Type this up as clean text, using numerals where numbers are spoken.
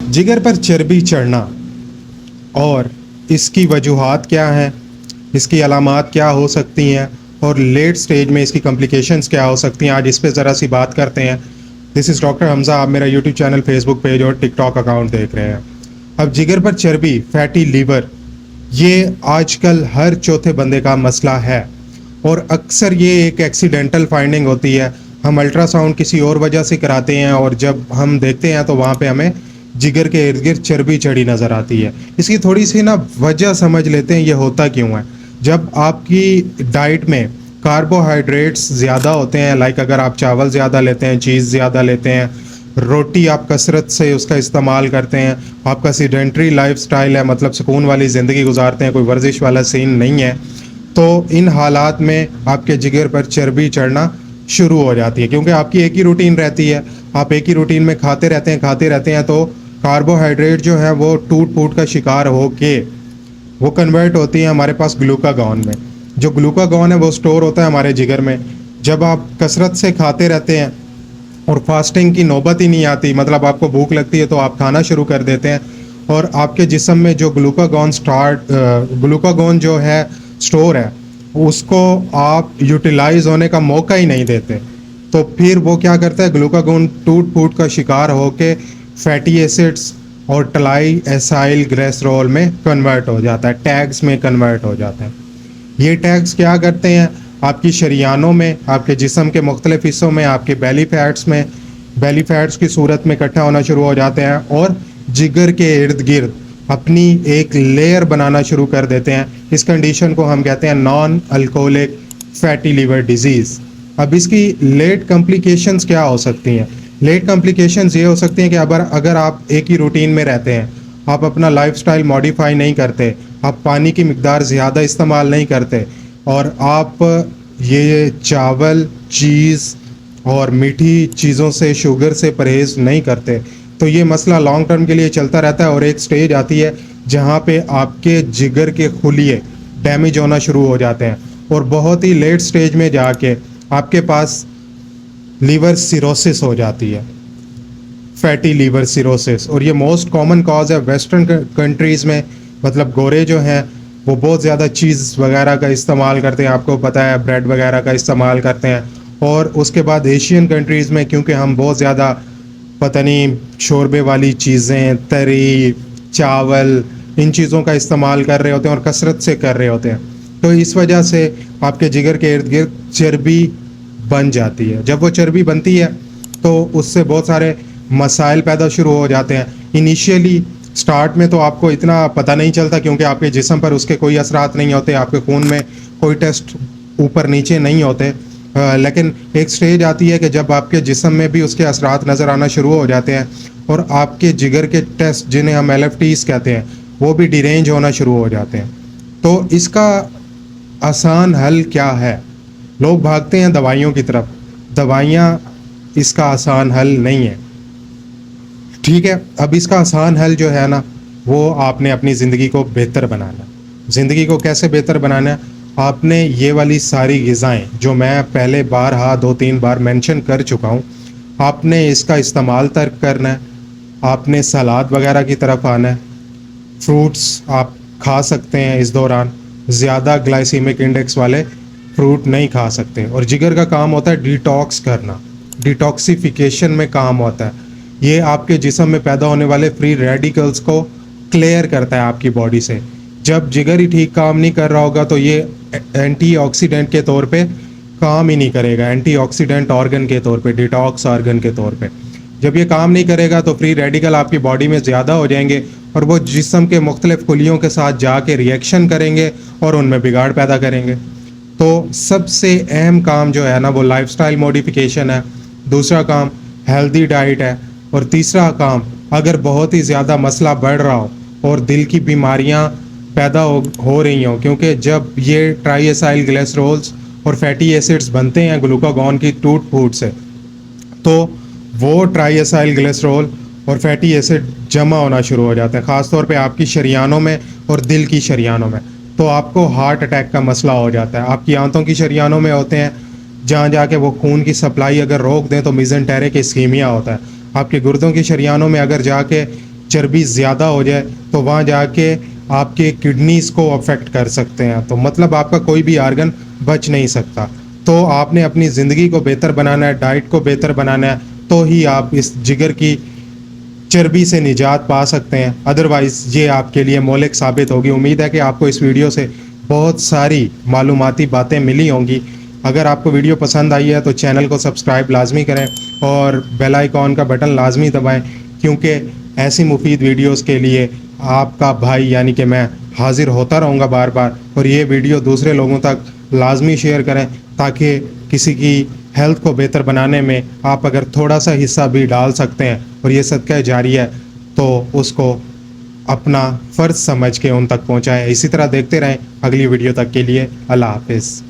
जिगर पर चर्बी चढ़ना और इसकी वजूहात क्या हैं, इसकी अलामात क्या हो सकती हैं और लेट स्टेज में इसकी कॉम्प्लिकेशंस क्या हो सकती हैं, आज इस पे ज़रा सी बात करते हैं। This is doctor Hamza. आप मेरा यूट्यूब चैनल, फेसबुक पेज और टिकटॉक अकाउंट देख रहे हैं। अब जिगर पर चर्बी, फैटी लीवर, ये आजकल हर चौथे बंदे का मसला है और अक्सर ये एक एक्सीडेंटल फाइंडिंग होती है। हम अल्ट्रासाउंड किसी और वजह से कराते हैं और जब हम देखते हैं तो वहाँ पे हमें जिगर के इर्द गिर्द चर्बी चढ़ी नज़र आती है। इसकी थोड़ी सी ना वजह समझ लेते हैं, ये होता क्यों है। जब आपकी डाइट में कार्बोहाइड्रेट्स ज़्यादा होते हैं, लाइक अगर आप चावल ज़्यादा लेते हैं, चीज़ ज़्यादा लेते हैं, रोटी आप कसरत से उसका इस्तेमाल करते हैं, आपका सीडेंट्री लाइफस्टाइल है, मतलब सुकून वाली ज़िंदगी गुजारते हैं, कोई वर्जिश वाला सीन नहीं है, तो इन हालात में आपके जिगर पर चर्बी चढ़ना शुरू हो जाती है। क्योंकि आपकी एक ही रूटीन रहती है, आप एक ही रूटीन में खाते रहते हैं तो कार्बोहाइड्रेट जो है वो टूट फूट का शिकार हो के वो कन्वर्ट होती है हमारे पास ग्लूकागॉन में। जो ग्लूकागॉन है वो स्टोर होता है हमारे जिगर में। जब आप कसरत से खाते रहते हैं और फास्टिंग की नौबत ही नहीं आती, मतलब आपको भूख लगती है तो आप खाना शुरू कर देते हैं और आपके जिस्म में जो ग्लूकागॉन जो है स्टोर है उसको आप यूटिलाइज होने का मौका ही नहीं देते, तो फिर वो क्या करता है, ग्लूकागॉन टूट फूट का शिकार होके फैटी एसिड्स और ट्राई एसाइल ग्लिसरॉल में कन्वर्ट हो जाता है, टैग्स में कन्वर्ट हो जाता है। ये टैग्स क्या करते हैं, आपकी शरियानों में, आपके जिस्म के मुख्तलिफ हिस्सों में, आपके बेली फैट्स की सूरत में इकट्ठा होना शुरू हो जाते हैं और जिगर के इर्द गिर्द अपनी एक लेयर बनाना शुरू कर देते हैं। इस कंडीशन को हम कहते हैं non alcoholic fatty liver disease. अब इसकी लेट कॉम्प्लिकेशंस क्या हो सकती हैं? लेट कॉम्प्लिकेशंस ये हो सकती हैं कि अगर आप एक ही रूटीन में रहते हैं, आप अपना लाइफस्टाइल मॉडिफाई नहीं करते, आप पानी की मिकदार ज़्यादा इस्तेमाल नहीं करते और आप ये चावल, चीज़ और मीठी चीज़ों से, शुगर से परहेज़ नहीं करते, तो ये मसला लॉन्ग टर्म के लिए चलता रहता है और एक स्टेज आती है जहाँ पे आपके जिगर के खुलिये डैमेज होना शुरू हो जाते हैं और बहुत ही लेट स्टेज में जाके आपके पास लीवर सिरोसिस हो जाती है, फैटी लीवर सिरोसिस। और ये मोस्ट कॉमन कॉज है वेस्टर्न कंट्रीज़ में, मतलब गोरे जो हैं वो बहुत ज़्यादा चीज़ वगैरह का इस्तेमाल करते हैं, आपको पता है, ब्रेड वगैरह का इस्तेमाल करते हैं। और उसके बाद एशियन कंट्रीज़ में, क्योंकि हम बहुत ज़्यादा पता नहीं शोरबे वाली चीज़ें, तरी, चावल, इन चीज़ों का इस्तेमाल कर रहे होते हैं और कसरत से कर रहे होते हैं, तो इस वजह से आपके जिगर के इर्द गिर्द चर्बी बन जाती है। जब वो चर्बी बनती है तो उससे बहुत सारे मसाइल पैदा शुरू हो जाते हैं। इनिशियली स्टार्ट में तो आपको इतना पता नहीं चलता क्योंकि आपके जिस्म पर उसके कोई असरात नहीं होते, आपके खून में कोई टेस्ट ऊपर नीचे नहीं होते, लेकिन एक स्टेज आती है कि जब आपके जिस्म में भी उसके असरात नज़र आना शुरू हो जाते हैं और आपके जिगर के टेस्ट, जिन्हें हम LFTs कहते हैं, वो भी डिरेंज होना शुरू हो जाते हैं। तो इसका आसान हल क्या है? लोग भागते हैं दवाइयों की तरफ, दवाइयाँ इसका आसान हल नहीं है, ठीक है। अब इसका आसान हल जो है ना, वो आपने अपनी ज़िंदगी को बेहतर बनाना। ज़िंदगी को कैसे बेहतर बनाना है? आपने ये वाली सारी ग़िज़ाएँ जो मैं पहले बारहा 2-3 बार मेंशन कर चुका हूँ, आपने इसका इस्तेमाल तर्क करना है। आपने सलाद वगैरह की तरफ आना है, फ्रूट्स आप खा सकते हैं इस दौरान, ज़्यादा ग्लाइसीमिक इंडेक्स वाले फ्रूट नहीं खा सकते। और जिगर का काम होता है डिटॉक्स करना, डिटॉक्सिफिकेशन में काम होता है। ये आपके जिस्म में पैदा होने वाले फ्री रेडिकल्स को क्लियर करता है आपकी बॉडी से। जब जिगर ही ठीक काम नहीं कर रहा होगा तो ये एंटीऑक्सीडेंट के तौर पे काम ही नहीं करेगा, एंटीऑक्सीडेंट ऑर्गन के तौर पे, डिटॉक्स ऑर्गन के तौर पे। जब ये काम नहीं करेगा तो फ्री रेडिकल आपकी बॉडी में ज़्यादा हो जाएंगे और वो जिस्म के मुख्तलिफ खुलियों के साथ जाके रिएक्शन करेंगे और उनमें बिगाड़ पैदा करेंगे। तो सबसे अहम काम जो है ना वो लाइफस्टाइल मॉडिफिकेशन है, दूसरा काम हेल्दी डाइट है और तीसरा काम, अगर बहुत ही ज़्यादा मसला बढ़ रहा हो और दिल की बीमारियां पैदा हो रही हों, क्योंकि जब ये ट्राईएसाइल ग्लिसरॉल्स और फैटी एसिड्स बनते हैं ग्लूकागॉन की टूट फूट से, तो वो ट्राईएसाइल ग्लिसरॉल और फैटी एसिड जमा होना शुरू हो जाते हैं, ख़ास तौर पे आपकी शरियानों में और दिल की शरियानों में। तो आपको हार्ट अटैक का मसला हो जाता है। आपकी आंतों की शरियानों में होते हैं, जहाँ जाके वो खून की सप्लाई अगर रोक दें तो मिज़ेंटेरिक इस्कीमिया होता है। आपके गुर्दों की शरियानों में अगर जाके چربی زیادہ ہو جائے تو وہاں جا کے آپ کے کڈنیز کو افیکٹ کر سکتے ہیں، تو مطلب آپ کا کوئی بھی آرگن بچ نہیں سکتا۔ تو آپ نے اپنی زندگی کو بہتر بنانا ہے، ڈائٹ کو بہتر بنانا ہے، تو ہی آپ اس جگر کی چربی سے نجات پا سکتے ہیں، ادروائز یہ آپ کے لیے مہلک ثابت ہوگی۔ امید ہے کہ آپ کو اس ویڈیو سے بہت ساری معلوماتی باتیں ملی ہوں گی۔ اگر آپ کو ویڈیو پسند آئی ہے تو چینل کو سبسکرائب لازمی کریں اور بیل آئیکن کا بٹن لازمی دبائیں، کیونکہ ایسی مفید ویڈیوز کے لیے آپ کا بھائی یعنی کہ میں حاضر ہوتا رہوں گا بار بار۔ اور یہ ویڈیو دوسرے لوگوں تک لازمی شیئر کریں تاکہ کسی کی ہیلتھ کو بہتر بنانے میں آپ اگر تھوڑا سا حصہ بھی ڈال سکتے ہیں اور یہ صدقہ جاری ہے تو اس کو اپنا فرض سمجھ کے ان تک پہنچائیں۔ اسی طرح دیکھتے رہیں۔ اگلی ویڈیو تک کے لیے اللہ حافظ۔